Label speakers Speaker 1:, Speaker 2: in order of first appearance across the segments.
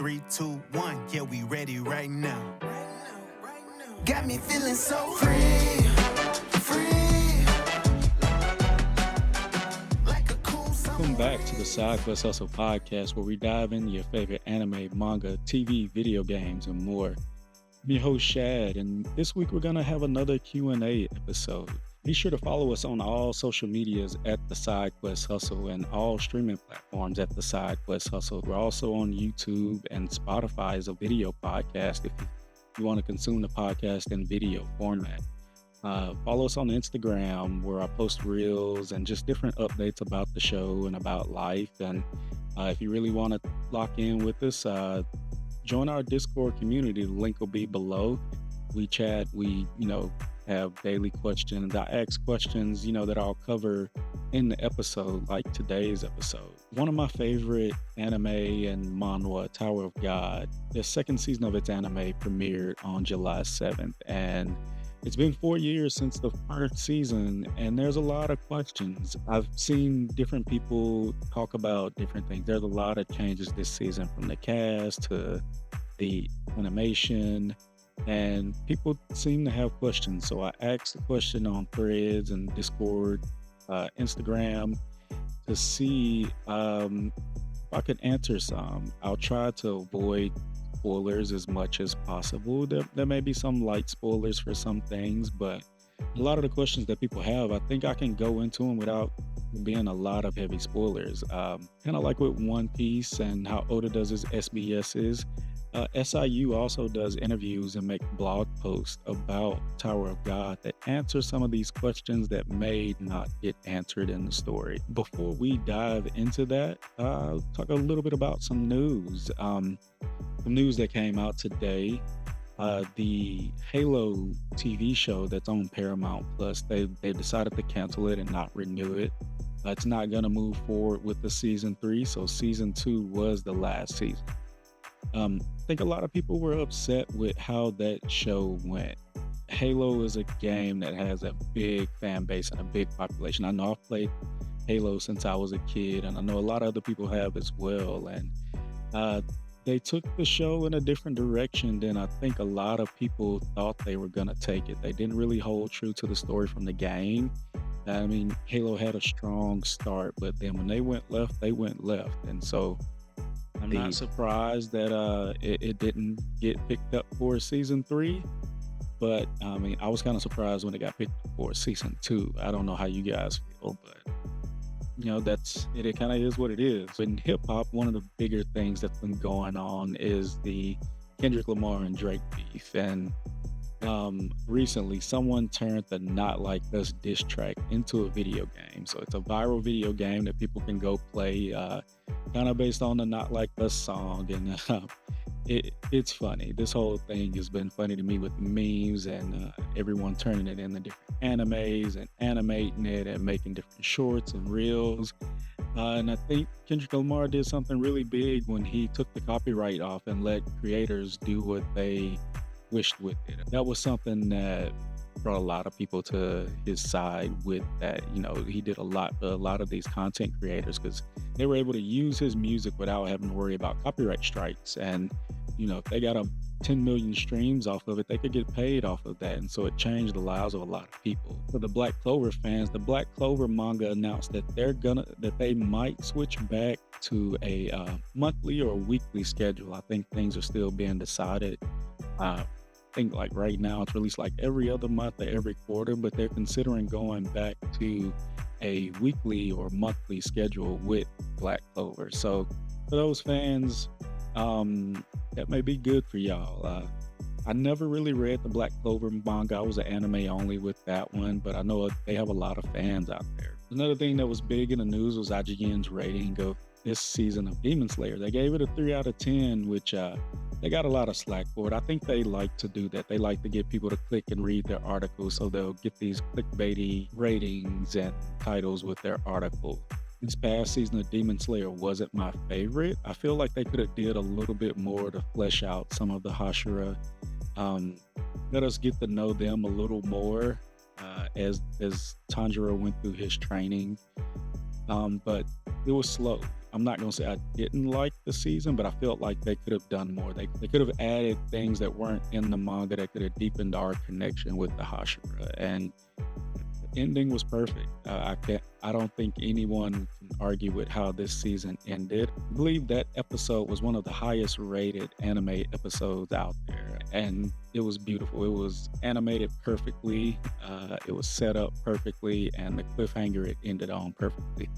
Speaker 1: 3, 2, 1, yeah, we ready right now. Got me feeling so free.
Speaker 2: Welcome back to the Side Quest Hustle podcast, where we dive into your favorite anime, manga, TV, video games, and more. I'm your host, Shad, and this week we're going to have another Q&A episode. Be sure to follow us on all social medias at the Side Quest Hustle and all streaming platforms at the Side Quest Hustle. We're also on YouTube, and Spotify as a video podcast if you want to consume the podcast in video format. Follow us on Instagram, where I post reels and just different updates about the show and about life. And if you really want to lock in with us, join our Discord community. The link will be below. We chat, we have daily questions. I ask questions that I'll cover in the episode, like today's episode. One of my favorite anime and manhwa, Tower of God, the second season of its anime premiered on July 7th, and it's been 4 years since the first season, and there's a lot of questions. I've seen different people talk about different things. There's a lot of changes this season, from the cast to the animation, and people seem to have questions. So I asked the question on Threads and Discord, Instagram, to see if I could answer some. I'll try to avoid spoilers as much as possible. There may be some light spoilers for some things, but a lot of the questions that people have, I think I can go into them without being a lot of heavy spoilers. Kind of like with One Piece and how Oda does his SBSs. SIU also does interviews and make blog posts about Tower of God that answer some of these questions that may not get answered in the story. Before we dive into that, I'll talk a little bit about some news. Some news that came out today. The Halo TV show that's on Paramount Plus, they decided to cancel it and not renew it. It's not going to move forward with the season 3, so season 2 was the last season. I think a lot of people were upset with how that show went. Halo is a game that has a big fan base and a big population. I know I've played Halo since I was a kid, and I know a lot of other people have as well. And they took the show in a different direction than I think a lot of people thought they were going to take it. They didn't really hold true to the story from the game. I mean, Halo had a strong start, but then when they went left, they went left. And so I'm not surprised that it didn't get picked up for season 3, but I mean, I was kind of surprised when it got picked up for season 2. I don't know how you guys feel, but that's it. It kind of is what it is. In hip hop, one of the bigger things that's been going on is the Kendrick Lamar and Drake beef, and recently someone turned the Not Like Us diss track into a video game. So it's a viral video game that people can go play, kind of based on the Not Like Us song, and it's funny. This whole thing has been funny to me, with memes and everyone turning it into different animes and animating it and making different shorts and reels. And I think Kendrick Lamar did something really big when he took the copyright off and let creators do what they wished with it. That was something that brought a lot of people to his side with that. He did a lot of these content creators, because they were able to use his music without having to worry about copyright strikes. And if they got 10 million streams off of it, they could get paid off of that. And so it changed the lives of a lot of people. For the Black Clover fans, the Black Clover manga announced that they might switch back to a monthly or weekly schedule. I think things are still being decided. I think like right now it's released like every other month or every quarter, but they're considering going back to a weekly or monthly schedule with Black Clover. So for those fans, that may be good for y'all. I never really read the Black Clover manga. I was an anime only with that one, but I know they have a lot of fans out there. Another thing that was big in the news was IGN's rating of this season of Demon Slayer. They gave it a 3 out of 10, which they got a lot of slack for it. I think they like to do that. They like to get people to click and read their articles, so they'll get these clickbaity ratings and titles with their article. This past season of Demon Slayer wasn't my favorite. I feel like they could have did a little bit more to flesh out some of the Hashira. Let us get to know them a little more as Tanjiro went through his training. But it was slow. I'm not gonna say I didn't like the season, but I felt like they could have done more. They could have added things that weren't in the manga that could have deepened our connection with the Hashira. And the ending was perfect. I don't think anyone can argue with how this season ended. I believe that episode was one of the highest rated anime episodes out there, and it was beautiful. It was animated perfectly. It was set up perfectly, and the cliffhanger it ended on perfectly.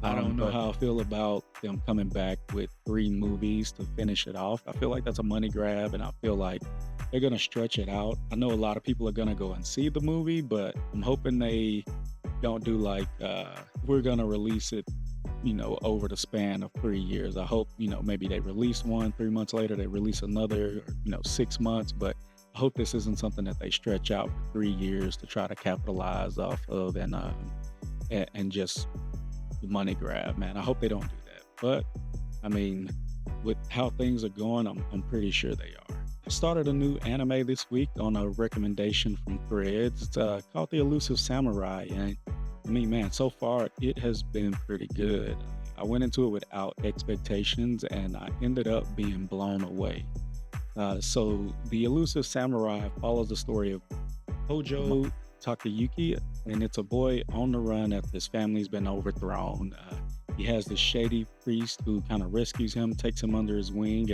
Speaker 2: I don't know
Speaker 3: But
Speaker 2: how I feel about them coming back with 3 movies to finish it off. I feel like that's a money grab, and I feel like they're gonna stretch it out. I know a lot of people are gonna go and see the movie, but I'm hoping they don't do like we're gonna release it, over the span of 3 years. I hope, maybe they release one, 3 months later they release another, or, 6 months. But I hope this isn't something that they stretch out for 3 years to try to capitalize off of and just money grab, man. I hope they don't do that. But I mean, with how things are going, I'm pretty sure they are. I started a new anime this week on a recommendation from Threads. It's called The Elusive Samurai, and I mean, man, so far it has been pretty good. I went into it without expectations, and I ended up being blown away. So, The Elusive Samurai follows the story of Hojo Takayuki, and it's a boy on the run after his family's been overthrown. He has this shady priest who kind of rescues him, takes him under his wing,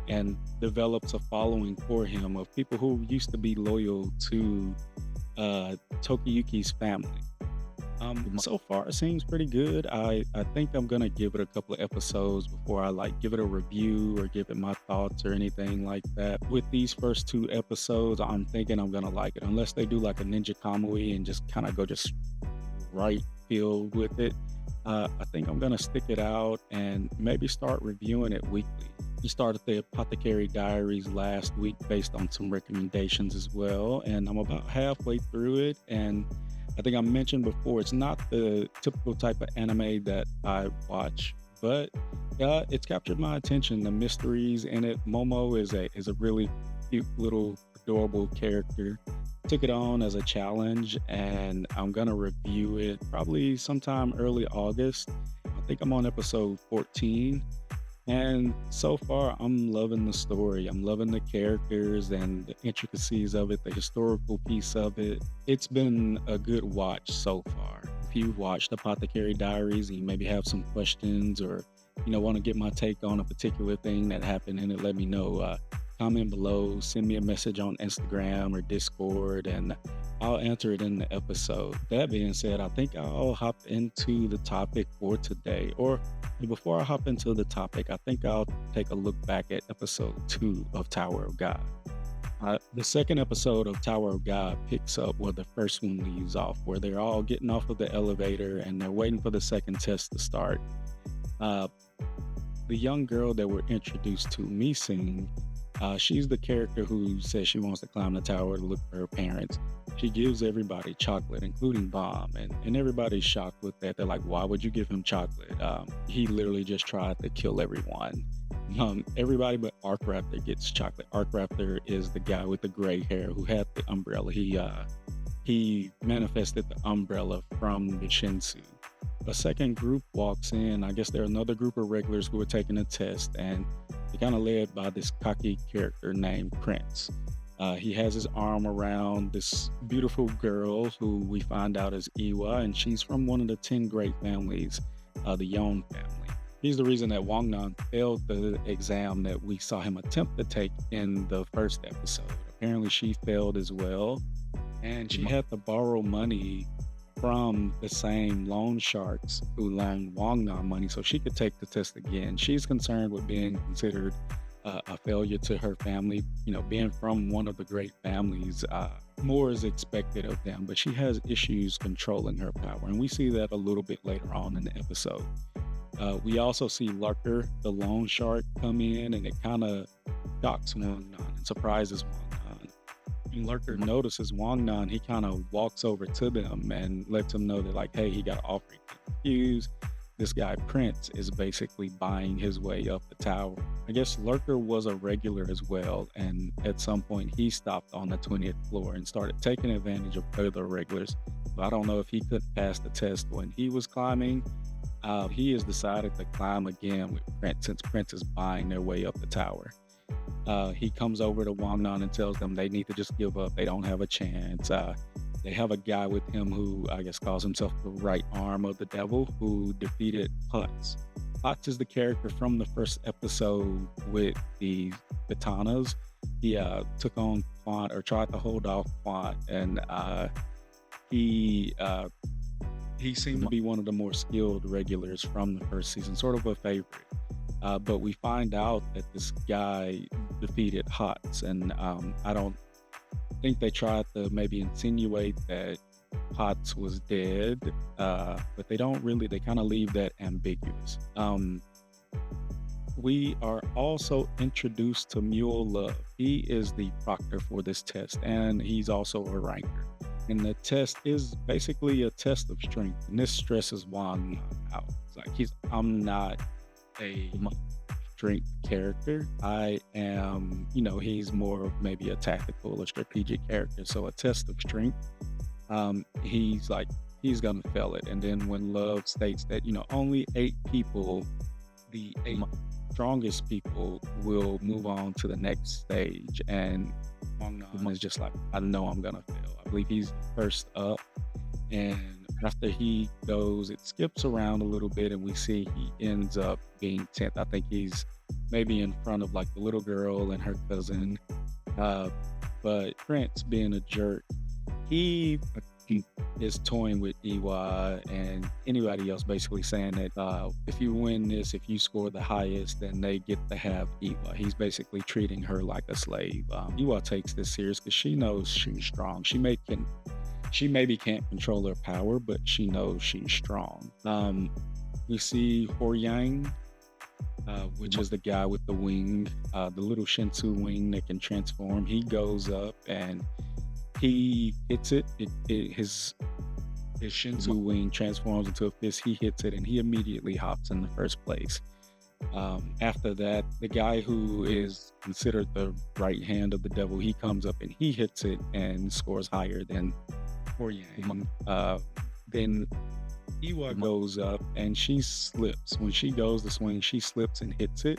Speaker 2: and develops a following for him of people who used to be loyal to Tokiyuki's family. So far, it seems pretty good. I think I'm gonna give it a couple of episodes before I like give it a review or give it my thoughts or anything like that. With these first 2 episodes, I'm thinking I'm gonna like it, unless they do like a Ninja Kamui and just kind of go just right field with it. I think I'm gonna stick it out and maybe start reviewing it weekly. We started the Apothecary Diaries last week based on some recommendations as well, and I'm about halfway through it. And I think I mentioned before, it's not the typical type of anime that I watch, but it's captured my attention. The mysteries in it. Momo is a really cute little adorable character. Took it on as a challenge, and I'm gonna review it probably sometime early August. I think I'm on episode 14. And so far, I'm loving the story. I'm loving the characters and the intricacies of it, the historical piece of it. It's been a good watch so far. If you've watched Apothecary Diaries and you maybe have some questions or want to get my take on a particular thing that happened in it, let me know. Comment below, send me a message on Instagram or Discord, and I'll answer it in the episode. That being said, I think I'll hop into the topic for today. Or before I hop into the topic, I think I'll take a look back at episode 2 of Tower of God. The second episode of Tower of God picks up where the first one leaves off, where they're all getting off of the elevator and they're waiting for the second test to start. The young girl that we're introduced to, Missing, she's the character who says she wants to climb the tower to look for her parents. She gives everybody chocolate, including Bomb, and everybody's shocked with that. They're like, why would you give him chocolate? He literally just tried to kill everyone. Everybody but Arc Raptor gets chocolate. Arc Raptor is the guy with the gray hair who had the umbrella. He manifested the umbrella from the Shinsu. A second group walks in. I guess they're another group of regulars who are taking a test, and they're kind of led by this cocky character named Prince. He has his arm around this beautiful girl who we find out is Iwa, and she's from one of the 10 great families, the Yon family. He's the reason that Wangnan failed the exam that we saw him attempt to take in the first episode. Apparently she failed as well, and she had to borrow money from the same loan sharks who loaned Wangnan money so she could take the test again. She's concerned with being considered a failure to her family. Being from one of the great families, more is expected of them, but she has issues controlling her power, and we see that a little bit later on in the episode. We also see Lurker, the loan shark, come in, and it kind of shocks Wangnan and surprises Wangnan. When Lurker notices Wangnan, he kind of walks over to them and lets them know that, like, hey, he got an offer. Confused. This guy Prince is basically buying his way up the tower. I guess Lurker was a regular as well, and at some point he stopped on the 20th floor and started taking advantage of other regulars. But I don't know if he couldn't pass the test when he was climbing. He has decided to climb again with Prince since Prince is buying their way up the tower. He comes over to Wangnan and tells them they need to just give up. They don't have a chance. They have a guy with him who I guess calls himself the right arm of the devil, who defeated Putz. Putz is the character from the first episode with the katanas. He took on Quant, or tried to hold off Quant, and he he seemed to be one of the more skilled regulars from the first season, sort of a favorite. But we find out that this guy defeated Hots, and I don't think they tried to maybe insinuate that Potts was dead, but they don't really, they kind of leave that ambiguous. We are also introduced to Mule Love. He is the proctor for this test, and he's also a ranker. And the test is basically a test of strength, and this stresses Wang out. It's like I'm not a strength character. I am, he's more of maybe a tactical or strategic character. So a test of strength, he's gonna fail it. And then when Love states that, only 8 people, the 8 strongest people will move on to the next stage. And Wangnan is just like, I know I'm gonna fail. I believe he's first up. And after he goes, it skips around a little bit and we see he ends up being 10th. I think he's maybe in front of like the little girl and her cousin. But Prince, being a jerk, he is toying with Iwa and anybody else, basically saying that if you win this, if you score the highest, then they get to have Iwa. He's basically treating her like a slave. Iwa takes this serious because she knows she's strong. She maybe can't control her power, but she knows she's strong. We see Horyang, which is the guy with the wing, the little Shinsu wing that can transform. He goes up and he hits it. His Shinsu wing transforms into a fist. He hits it and he immediately hops in the first place. After that, the guy who is considered the right hand of the devil, he comes up and he hits it and scores higher than Horyang. Then Iwa goes up and she slips. When she goes to swing, she slips and hits it.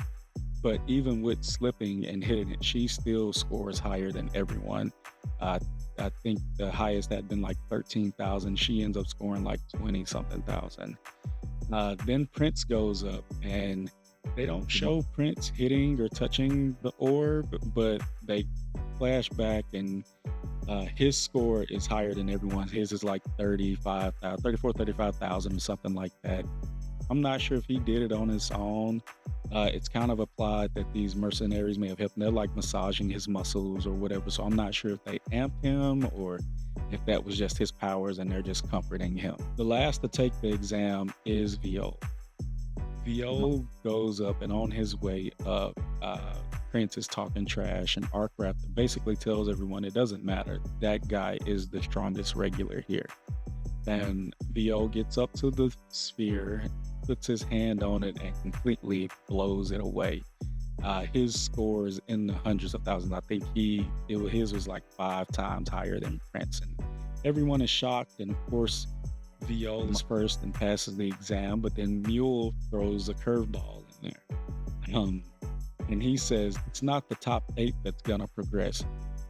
Speaker 2: But even with slipping and hitting it, she still scores higher than everyone. I think the highest had been like 13,000. She ends up scoring like 20 something thousand. Then Prince goes up and they don't show Prince hitting or touching the orb, but they flash back and his score is higher than everyone's. His is like 35,000 or something like that. I'm not sure if he did it on his own. It's kind of applied that these mercenaries may have helped. They're like massaging his muscles or whatever. So I'm not sure if they amped him or if that was just his powers and they're just comforting him. The last to take the exam is Viole. Viole goes up and on his way up, Prince is talking trash and Arc Raptor basically tells everyone it doesn't matter. That guy is the strongest regular here. And Viole gets up to the sphere, puts his hand on it and completely blows it away. His score is in the hundreds of thousands. I think his was like 5 times higher than Prince. And everyone is shocked. And of course, Viole is first and passes the exam, but then Mule throws a curveball in there. And he says, it's not the top 8 that's gonna progress.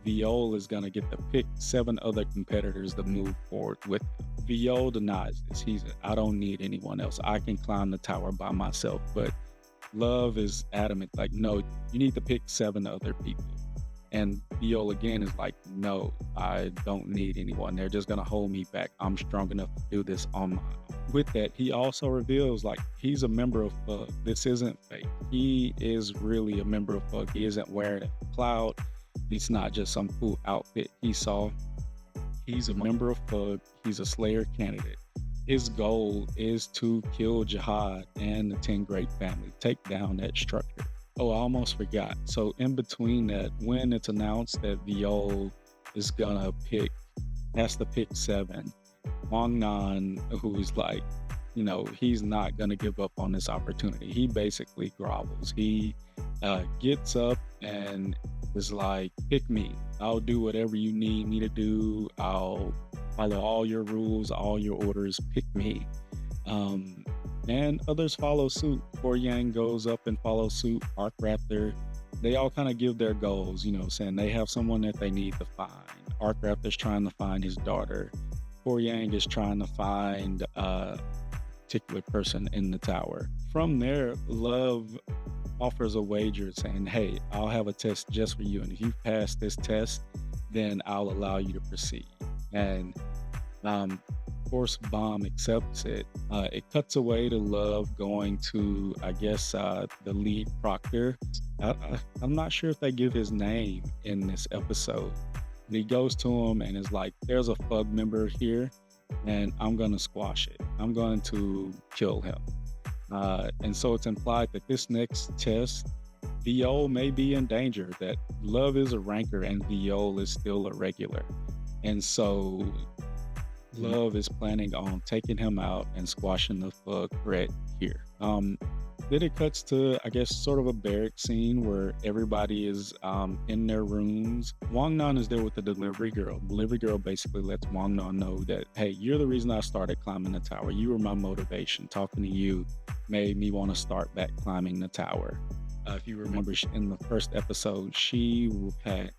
Speaker 2: Viole is gonna get to pick 7 other competitors to move forward with him. Viole denies this. He said, I don't need anyone else. I can climb the tower by myself. But Love is adamant, like, no, you need to pick 7 other people. And Viole again is like, no, I don't need anyone. They're just gonna hold me back. I'm strong enough to do this on my own. With that, he also reveals like he's a member of Fug. This isn't fake. He is really a member of Fug. He isn't wearing a cloud. It's not just some cool outfit he saw. He's a member of Fug. He's a Slayer candidate. His goal is to kill Jihad and the 10 Great Family, take down that structure. Oh, I almost forgot. So in between that, when it's announced that Viole is gonna has to pick 7, Wangnan, who's like, he's not gonna give up on this opportunity. He basically grovels. He gets up and is like, pick me. I'll do whatever you need me to do. I'll follow all your rules, all your orders. Pick me. and others follow suit. Poor Yang goes up and follows suit. Arc Raptor, they all kind of give their goals, saying they have someone that they need to find. Arc Raptor's trying to find his daughter. Poor Yang is trying to find a particular person in the tower. From there, Love offers a wager saying, hey, I'll have a test just for you. And if you pass this test, then I'll allow you to proceed. And of course, Bomb accepts it. It cuts away to Love going to, I guess, the lead proctor. I'm not sure if they give his name in this episode. But he goes to him and is like, there's a Fug member here, and I'm going to squash it. I'm going to kill him. And so it's implied that this next test, Viole may be in danger, that Love is a ranker and Viole is still a regular. And so Love is planning on taking him out and squashing the Fug threat here. Then it cuts to, I guess, sort of a barrack scene where everybody is in their rooms. Wang Nan is there with the delivery girl. The delivery girl basically lets Wang Nan know that, hey, you're the reason I started climbing the tower. You were my motivation. Talking to you made me want to start back climbing the tower. If you remember in the first episode, she had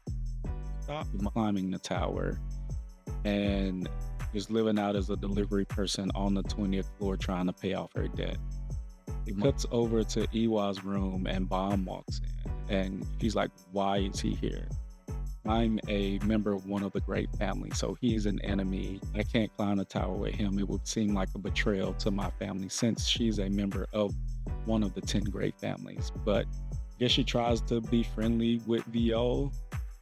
Speaker 2: stopped climbing the tower and is living out as a delivery person on the 20th floor trying to pay off her debt. It cuts over to Iwa's room and Bomb walks in and she's like, why is he here? I'm a member of one of the great families, so he's an enemy. I can't climb the tower with him. It would seem like a betrayal to my family since she's a member of one of the 10 great families. But I guess she tries to be friendly with Viole,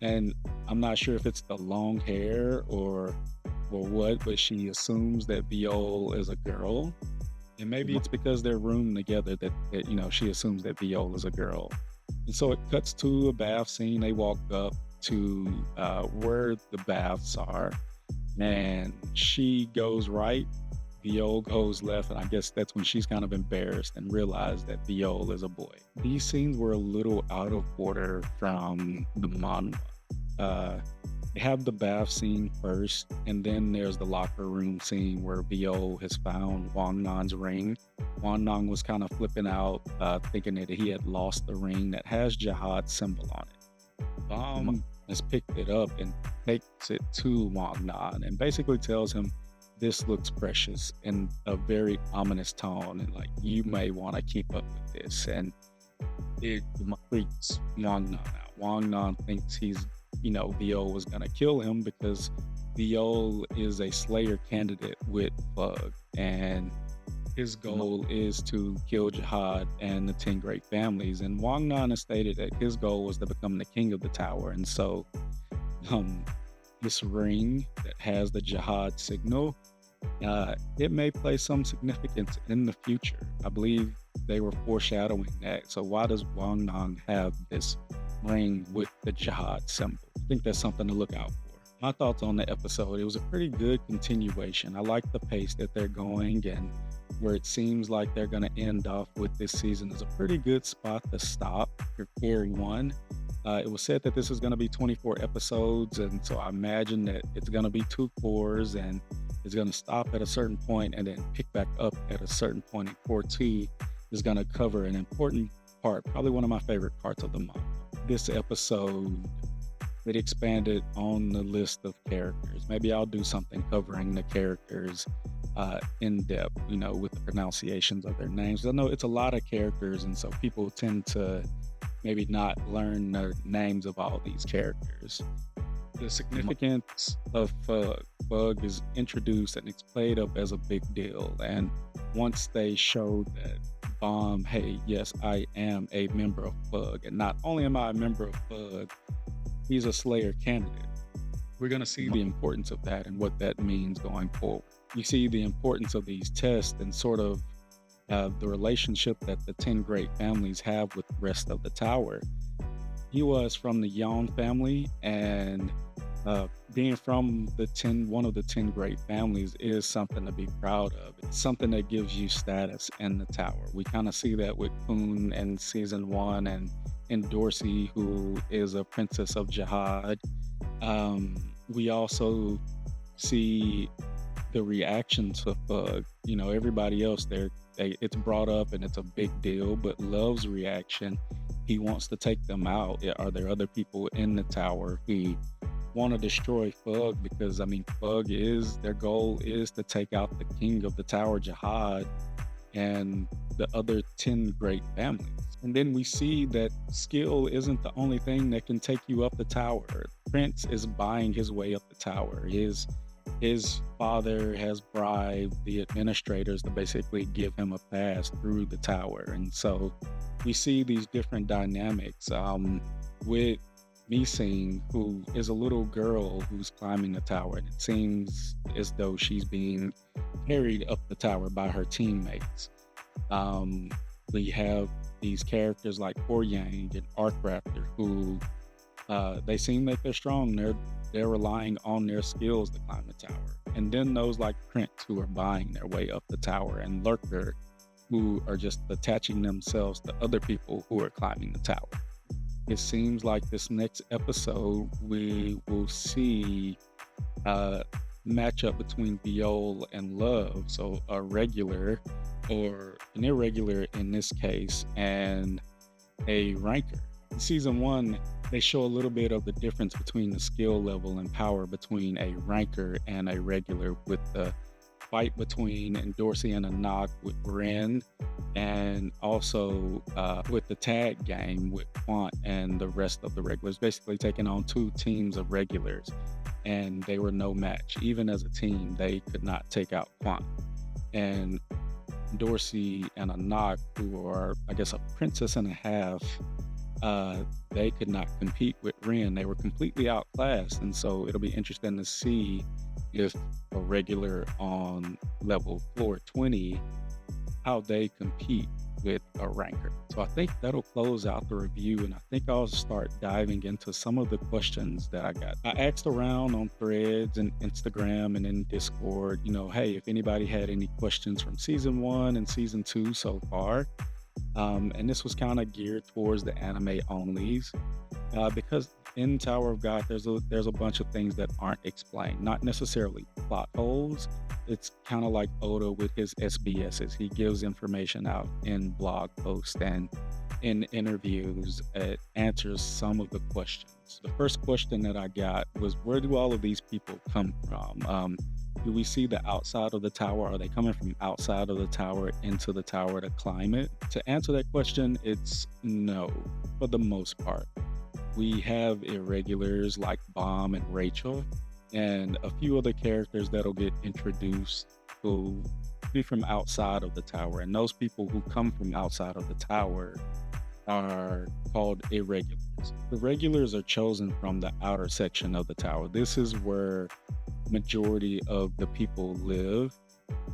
Speaker 2: and I'm not sure if it's the long hair or what, but she assumes that Viole is a girl. And maybe it's because they're roomed together that she assumes that Viole is a girl. And so it cuts to a bath scene. They walk up to where the baths are, and she goes right, Viole goes left, and I guess that's when she's kind of embarrassed and realized that Viole is a boy. These scenes were a little out of order from the manhwa. They have the bath scene first, and then there's the locker room scene where Viole has found Wang Nan's ring. Wang Nan was kind of flipping out, thinking that he had lost the ring that has Jihad's symbol on it. Bomb has picked it up and takes it to Wang Nan and basically tells him, this looks precious, in a very ominous tone, and like, you may want to keep up with this. And it freaks Wang Nan out. Wang Nan thinks Viole was gonna kill him because Viole is a Slayer candidate with Fug, and his goal is to kill Jihad and the 10 great families. And Wang Nan has stated that his goal was to become the king of the tower. And so this ring that has the Jihad signal, it may play some significance in the future. I believe they were foreshadowing that. So why does Wang Nan have this ring with the Jihad symbol? I think that's something to look out for. My thoughts on the episode, it was a pretty good continuation. I like the pace that they're going, and where it seems like they're going to end off with this season is a pretty good spot to stop for Carry 1. It was said that this is going to be 24 episodes, and so I imagine that it's going to be 2 cours, and it's going to stop at a certain point and then pick back up at a certain point. And core 2 is going to cover an important part, probably one of my favorite parts of the month. This episode, it expanded on the list of characters. Maybe I'll do something covering the characters in depth, with the pronunciations of their names. I know it's a lot of characters, and so people tend to maybe not learn the names of all these characters. The significance of Fug is introduced and it's played up as a big deal. And once they show that Bomb, hey, yes, I am a member of Fug, and not only am I a member of Fug, he's a Slayer candidate. We're going to see the importance of that and what that means going forward. You see the importance of these tests and sort of the relationship that the 10 great families have with the rest of the tower. He was from the Yon family, and being from one of the 10 great families is something to be proud of. It's something that gives you status in the tower. We kind of see that with Poon in season 1 and Dorsey, who is a princess of Jihad. We also see the reaction to Fug. Everybody else, they're it's brought up and it's a big deal, but Love's reaction, he wants to take them out. Are there other people in the tower who want to destroy Fug? Because I mean, Fug is their goal is to take out the king of the tower, Jihad, and the other 10 great families. And then we see that skill isn't the only thing that can take you up the tower. Prince is buying his way up the tower. His father has bribed the administrators to basically give him a pass through the tower. And so we see these different dynamics with Missing, who is a little girl who's climbing the tower. And it seems as though she's being carried up the tower by her teammates. We have these characters like Yang and Arcrafter who they seem like they're strong. They're relying on their skills to climb the tower. And then those like Prince who are buying their way up the tower, and Lurker who are just attaching themselves to other people who are climbing the tower. It seems like this next episode we will see matchup between Viole and Love, so a regular or an irregular in this case, and a ranker. In season 1, they show a little bit of the difference between the skill level and power between a ranker and a regular, with the fight between Dorsey and Anak with Ren, and also with the tag game with Quant and the rest of the regulars, basically taking on 2 teams of regulars, and they were no match. Even as a team, they could not take out Quant. And Dorsey and Anak, who are, I guess, a princess and a half, they could not compete with Ren. They were completely outclassed, and so it'll be interesting to see if a regular on level floor 20, how they compete with a ranker. So I think that'll close out the review, and I think I'll start diving into some of the questions that I got. I asked around on Threads and Instagram and in Discord, hey, if anybody had any questions from season 1 and season 2 so far. And this was kind of geared towards the anime onlys, because in Tower of God, there's a bunch of things that aren't explained, not necessarily plot holes. It's kind of like Oda with his SBSs. He gives information out in blog posts and in interviews. It answers some of the questions. The first question that I got was, where do all of these people come from? Do we see the outside of the tower? Are they coming from outside of the tower into the tower to climb it? To answer that question, it's no, for the most part. We have irregulars like Bomb and Rachel, and a few other characters that'll get introduced who be from outside of the tower. And those people who come from outside of the tower are called irregulars. The regulars are chosen from the outer section of the tower. This is where majority of the people live.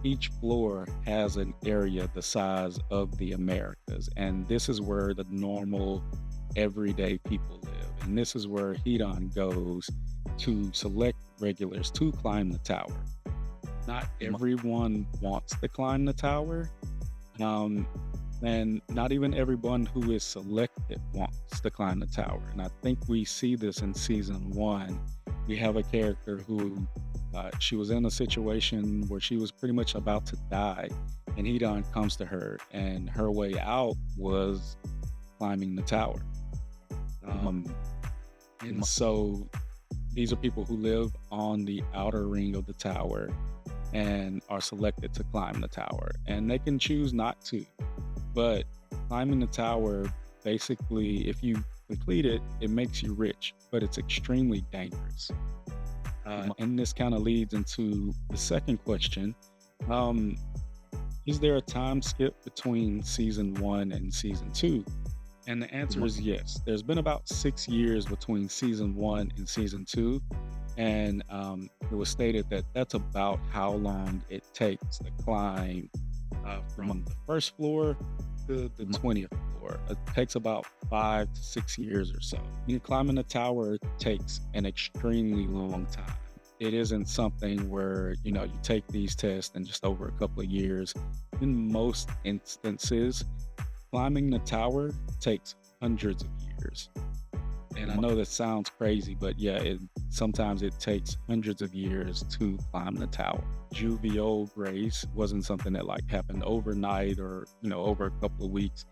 Speaker 2: Each floor has an area the size of the Americas, and this is where the normal everyday people live. And this is where Hedon goes to select regulars to climb the tower. Not everyone wants to climb the tower, and not even everyone who is selected wants to climb the tower. And I think we see this in season 1. We have a character who she was in a situation where she was pretty much about to die, and Hedon comes to her, and her way out was climbing the tower. And so these are people who live on the outer ring of the tower and are selected to climb the tower, and they can choose not to. But climbing the tower, basically, if you complete it, it makes you rich, but it's extremely dangerous. And this kind of leads into the second question. Is there a time skip between season 1 and season 2? And the answer is yes. There's been about 6 years between season 1 and season 2. And it was stated that that's about how long it takes to climb from the first floor to the 20th floor. It takes about 5 to 6 years or so. Climbing the tower takes an extremely long time. It isn't something where, you take these tests and just over a couple of years. In most instances, climbing the tower takes hundreds of years. And I know that sounds crazy, but yeah, sometimes it takes hundreds of years to climb the tower. Viole grace wasn't something that like happened overnight or over a couple of weeks.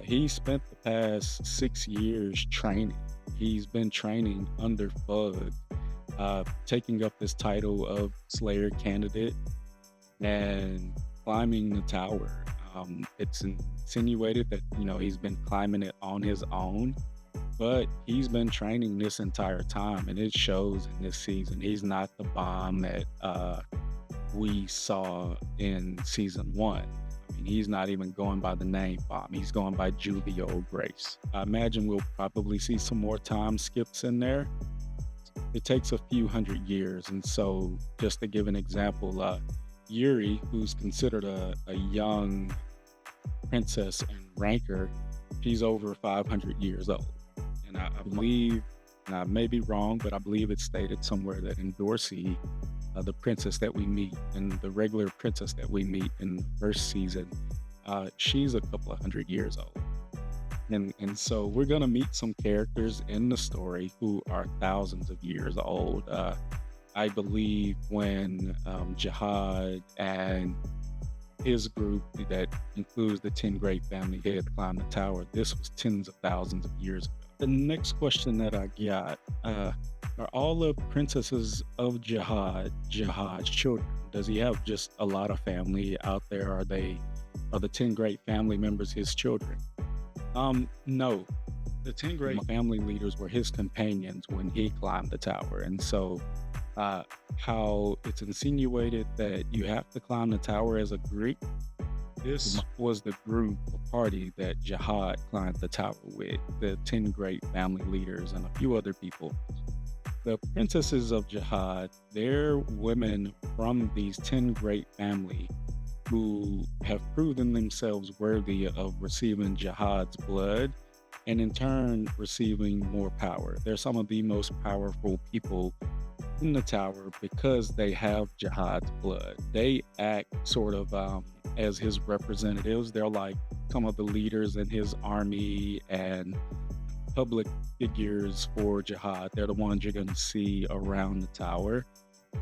Speaker 2: He spent the past 6 years training. He's been training under Fug, taking up this title of Slayer candidate and climbing the tower. It's insinuated that he's been climbing it on his own, but he's been training this entire time, and it shows in this season. He's not the bomb that we saw in season one. I mean, he's not even going by the name Bomb. He's going by Juvio Grace. I imagine we'll probably see some more time skips in there. It takes a few hundred years. And so, just to give an example, Yuri, who's considered a young princess and ranker, she's over 500 years old. And I believe, and I may be wrong, but I believe it's stated somewhere that in Dorsey, the princess that we meet and the regular princess that we meet in the first season, she's a couple of hundred years old. And so we're going to meet some characters in the story who are thousands of years old. I believe when Jihad and his group that includes the 10 Great Family had climbed the tower, this was tens of thousands of years ago. The next question that I got, are all the princesses of Jihad's children? Does he have just a lot of family out there? Are the 10 Great Family members his children? No. The 10 Great Family leaders were his companions when he climbed the tower. And so how it's insinuated that you have to climb the tower as a group, this was the group or party that Jihad climbed the tower with, the 10 Great Family leaders and a few other people. The princesses of Jihad, they're women from these 10 Great Family who have proven themselves worthy of receiving Jihad's blood and in turn receiving more power. They're some of the most powerful people in the tower because they have Jihad's blood. They act sort of as his representatives. They're like some of the leaders in his army and public figures for Jihad. They're the ones you're going to see around the tower.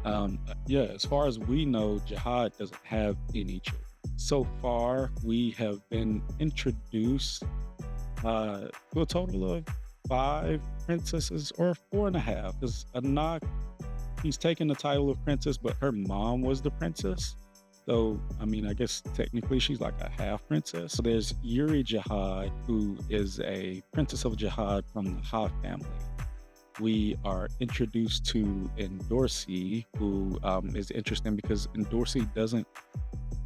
Speaker 2: As far as we know, Jihad doesn't have any children. So far, we have been introduced to a total of 5 princesses, or 4.5, because Anak, he's taken the title of princess, but her mom was the princess. So, I mean, I guess technically she's like a half princess. So there's Yuri Jihad, who is a princess of Jihad from the Ha family. We are introduced to Endorsi, who is interesting because Endorsi doesn't,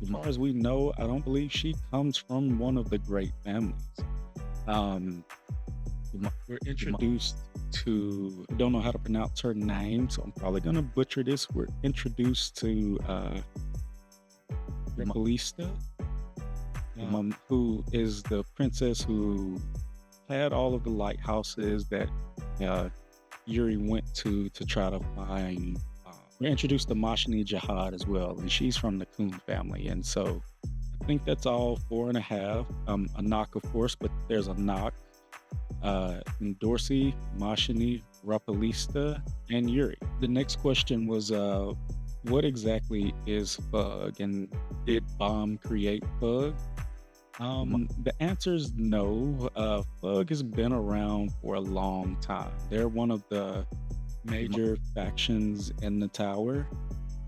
Speaker 2: as far as we know, I don't believe she comes from one of the great families. We're introduced to, I don't know how to pronounce her name, so I'm probably going to butcher this. We're introduced to Ballista, who is the princess who had all of the lighthouses that Yuri went to try to find. We're introduced to Mashni Jihad as well, and she's from the Kun family. And so I think that's all 4.5. Anak, of course, but there's Anak, Dorsey, Mashni, Rapalista, and Yuri. The next question was, what exactly is Fug, and did Bomb create Fug? The answer is no. Fug has been around for a long time. They're one of the major factions in the tower.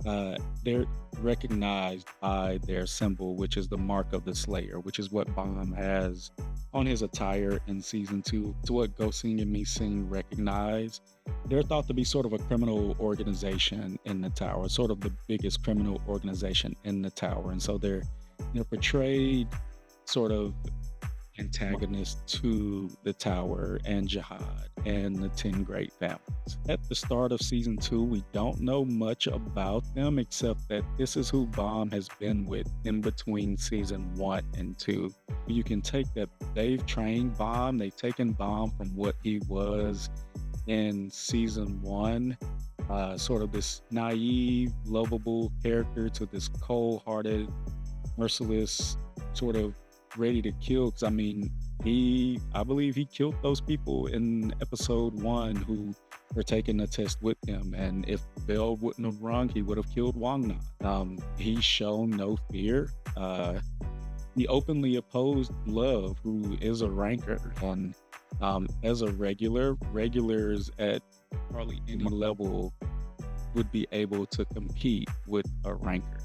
Speaker 2: They're recognized by their symbol, which is the mark of the Slayer, which is what Bomb has on his attire in season 2. To what Gosing and Missing recognize. They're thought to be sort of a criminal organization in the tower, sort of the biggest criminal organization in the tower. And so they're portrayed sort of antagonist to the tower and Jihad and the 10 Great Families. At the start of season 2, we don't know much about them except that this is who Bomb has been with in between season 1 and 2. You can take that they've trained Bomb, they've taken Bomb from what he was in season 1, sort of this naive, lovable character, to this cold-hearted, merciless, sort of ready to kill. Because I mean, I believe he killed those people in episode one who were taking the test with him. And if the bell wouldn't have rung, he would have killed Wang Nan. He's shown no fear. He openly opposed Love, who is a ranker, and as a regulars at hardly any level would be able to compete with a ranker.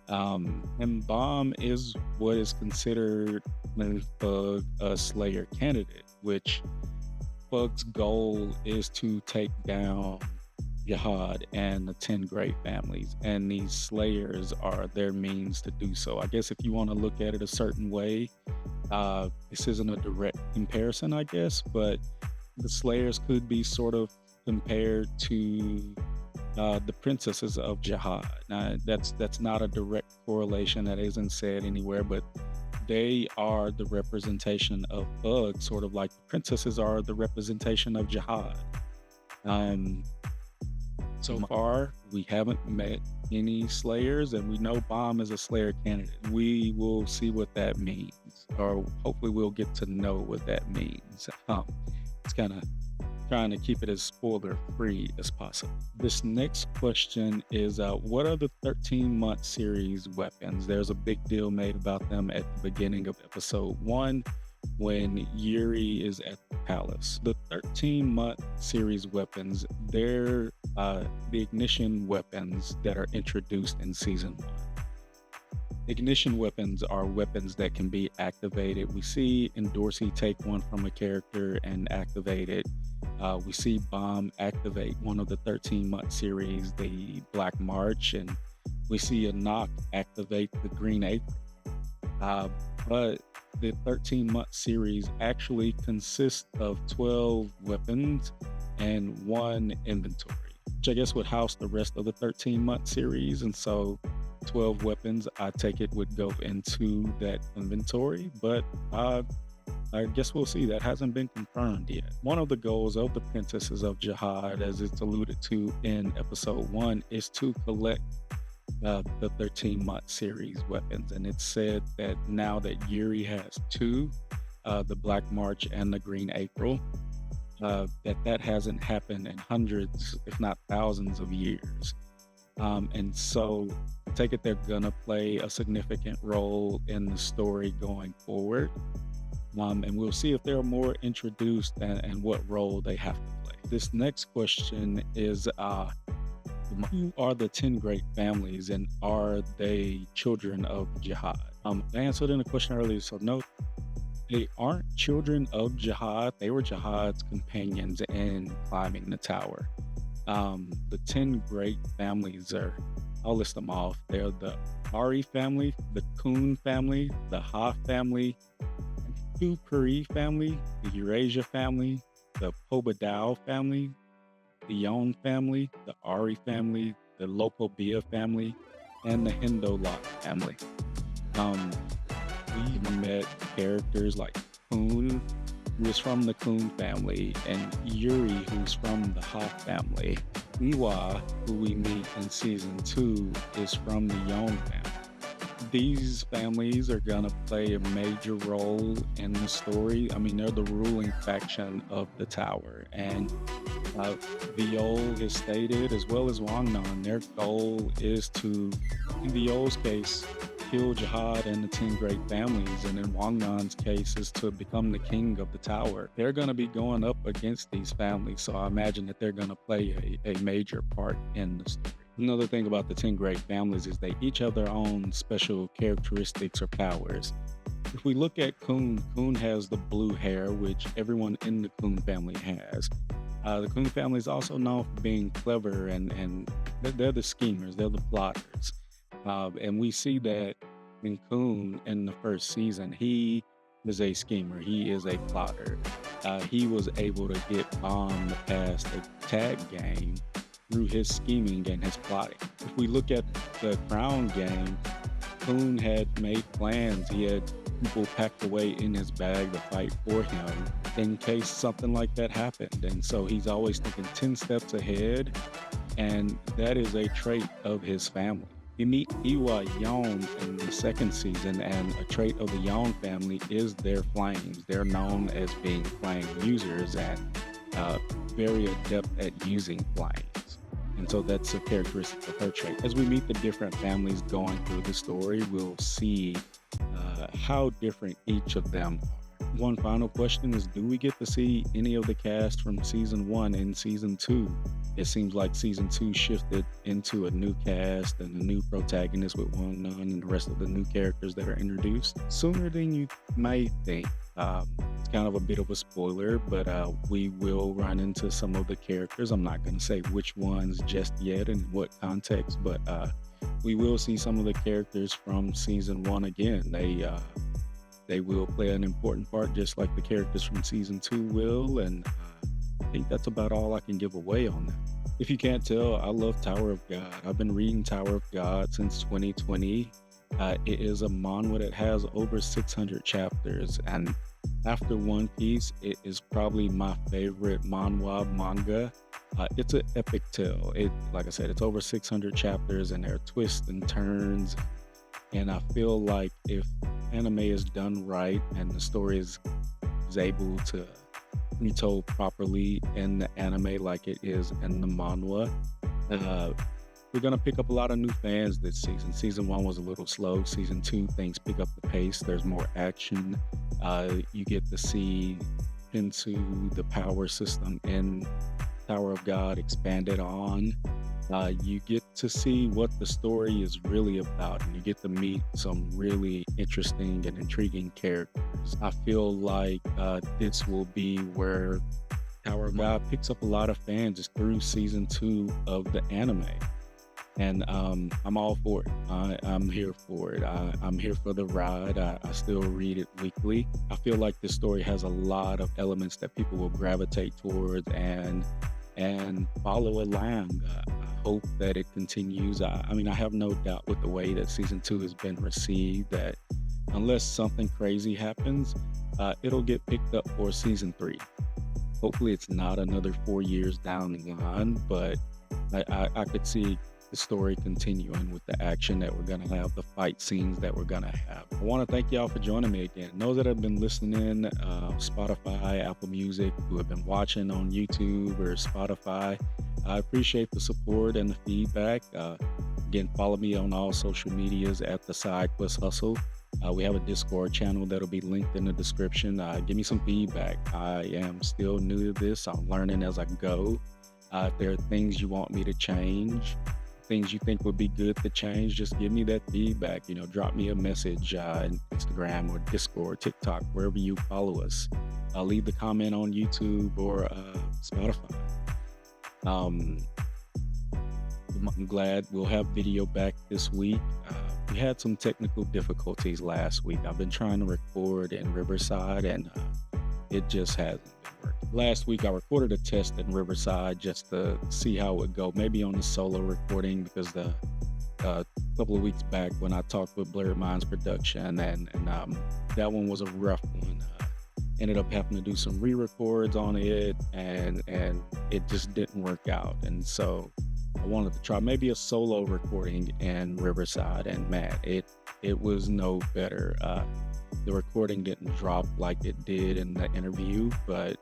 Speaker 2: And Bomb is what is considered a Slayer candidate, which Bug's goal is to take down Jihad and the 10 great families, and these Slayers are their means to do so. I guess if you want to look at it a certain way, this isn't a direct comparison, I guess, but the Slayers could be sort of compared to the princesses of Jihad. Now, that's not a direct correlation, that isn't said anywhere, but they are the representation of Bug, sort of like the princesses are the representation of Jihad. So far, we haven't met any Slayers, and we know Bomb is a Slayer candidate. We will see what that means, or hopefully we'll get to know what that means. It's kind of trying to keep it as spoiler-free as possible. This next question is, what are the 13-month series weapons? There's a big deal made about them at the beginning of episode 1 when Yuri is at the palace. The 13-month series weapons, they're the ignition weapons that are introduced in season 1. Ignition weapons are weapons that can be activated. We see Endorsey take one from a character and activate it. We see Bomb activate one of the 13-month series, the Black March, and we see Anak activate the Green Apron. But the 13-month series actually consists of 12 weapons and 1 inventory, which I guess would house the rest of the 13-month series. And so 12 weapons, I take it, would go into that inventory, but I guess we'll see. That hasn't been confirmed yet. One of the goals of the Princesses of Jihad, as it's alluded to in episode 1, is to collect the 13-month series weapons. And it's said that now that Yuri has 2, the Black March and the Green April, that hasn't happened in hundreds, if not thousands of years. And so I take it they're gonna play a significant role in the story going forward. And we'll see if there are more introduced and what role they have to play. This next question is, who are the 10 great families, and are they children of Jihad? I answered in a question earlier, so no, they aren't children of Jihad. They were Jihad's companions in climbing the tower. The 10 great families are, I'll list them off. They're the Ari family, the Kun family, the Ha family, the Puri family, the Eurasia family, the Pobadao family, the Yon family, the Ari family, the Lopobia family, and the Hindolak family. We met characters like Kun, who is from the Kun family, and Yuri, who's from the Ha family. Iwa, who we meet in season 2, is from the Yon family. These families are gonna play a major role in the story. I mean, they're the ruling faction of the tower, and Viole has stated, as well as Wang Nan, their goal is to, in Viole's case, kill Jihad and the 10 great families, and in Wang Nan's case is to become the king of the tower. They're going to be going up against these families, so I imagine that they're going to play a major part in the story. Another thing about the 10 great families is they each have their own special characteristics or powers. If we look at Kun, Kun has the blue hair, which everyone in the Kun family has. The Kun family is also known for being clever, and they're the schemers, they're the plotters. And we see that in Kun in the first season. He is a schemer, he is a plotter. He was able to get Bomb to pass the tag game through his scheming and his plotting. If we look at the Crown game, Kun had made plans. He had people packed away in his bag to fight for him in case something like that happened. And so he's always thinking 10 steps ahead, and that is a trait of his family. We meet Viole in the second season, and a trait of the Yon family is their flames. They're known as being flame users and uh, very adept at using flames. And so that's a characteristic of her trait. As we meet the different families going through the story, we'll see how different each of them are. One final question is, do we get to see any of the cast from season one and season two? It seems like season two shifted into a new cast and a new protagonist with one Nun and the rest of the new characters that are introduced sooner than you may think. It's kind of a bit of a spoiler, but we will run into some of the characters. I'm not going to say which ones just yet and in what context, but we will see some of the characters from season one again. They will play an important part, just like the characters from season two will, and I think that's about all I can give away on that. If you can't tell, I love Tower of God. I've been reading Tower of God since 2020. It is a manhwa that has over 600 chapters, and after One Piece, it is probably my favorite manhwa manga. It's an epic tale. Like I said, it's over 600 chapters, and there are twists and turns. And I feel like if anime is done right and the story is able to be told properly in the anime like it is in the manhwa, we're gonna pick up a lot of new fans this season. Season one was a little slow. Season two, things pick up the pace. There's more action. You get to see into the power system in Tower of God expanded on. You get to see what the story is really about, and you get to meet some really interesting and intriguing characters. I feel like this will be where Tower of God picks up a lot of fans is through season two of the anime. And I'm all for it. I'm here for it. I'm here for the ride. I still read it weekly. I feel like this story has a lot of elements that people will gravitate towards and follow along. I hope that it continues. I mean, I have no doubt with the way that season two has been received that unless something crazy happens, it'll get picked up for season three. Hopefully it's not another 4 years down the line, but I could see the story continuing with the action that we're going to have, the fight scenes that we're going to have. I want to thank y'all for joining me again. Those that have been listening, Spotify, Apple Music, who have been watching on YouTube or Spotify, I appreciate the support and the feedback. Again, follow me on all social medias at The Side Quest Hustle. We have a Discord channel that'll be linked in the description. Give me some feedback. I am still new to this. I'm learning as I go. If there are things you want me to change, things you think would be good to change, just give me that feedback. Drop me a message on Instagram or Discord, TikTok, wherever you follow us. Leave the comment on YouTube or Spotify. I'm glad we'll have video back this week. We had some technical difficulties last week. I've been trying to record in Riverside and it just hasn't been working. Last week I recorded a test in Riverside just to see how it would go, maybe on the solo recording, because the couple of weeks back when I talked with Blurred Minds Production and that one was a rough one. Ended up having to do some re-records on it and it just didn't work out. And so I wanted to try maybe a solo recording in Riverside, and man, it was no better. The recording didn't drop like it did in the interview, but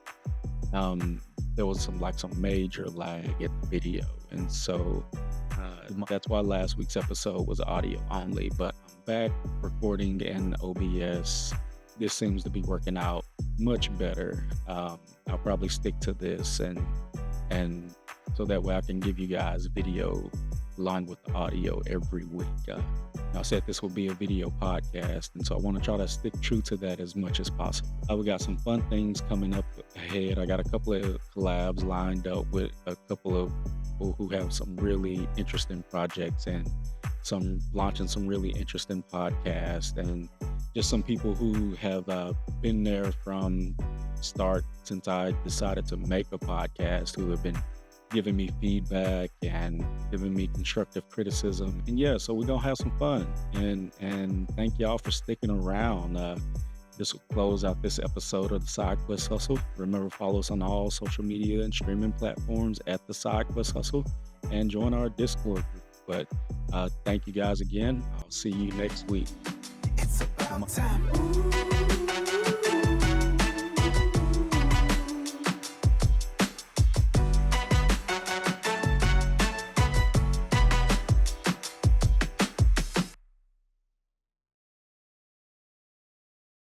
Speaker 2: there was some major lag in the video. And so that's why last week's episode was audio only, but I'm back recording in OBS. This seems to be working out much better. I'll probably stick to this and so that way I can give you guys video along with the audio every week. I said this will be a video podcast, and so I want to try to stick true to that as much as possible. We got some fun things coming up ahead. I got a couple of collabs lined up with a couple of people who have some really interesting projects and launching some really interesting podcasts, and just some people who have been there from start since I decided to make a podcast, who have been giving me feedback and giving me constructive criticism. And yeah, so we're gonna have some fun, and thank y'all for sticking around. This will close out this episode of The Side Quest Hustle. Remember, follow us on all social media and streaming platforms at The Side Quest Hustle, and join our Discord group. But thank you guys again. I'll see you next week.
Speaker 1: It's about time.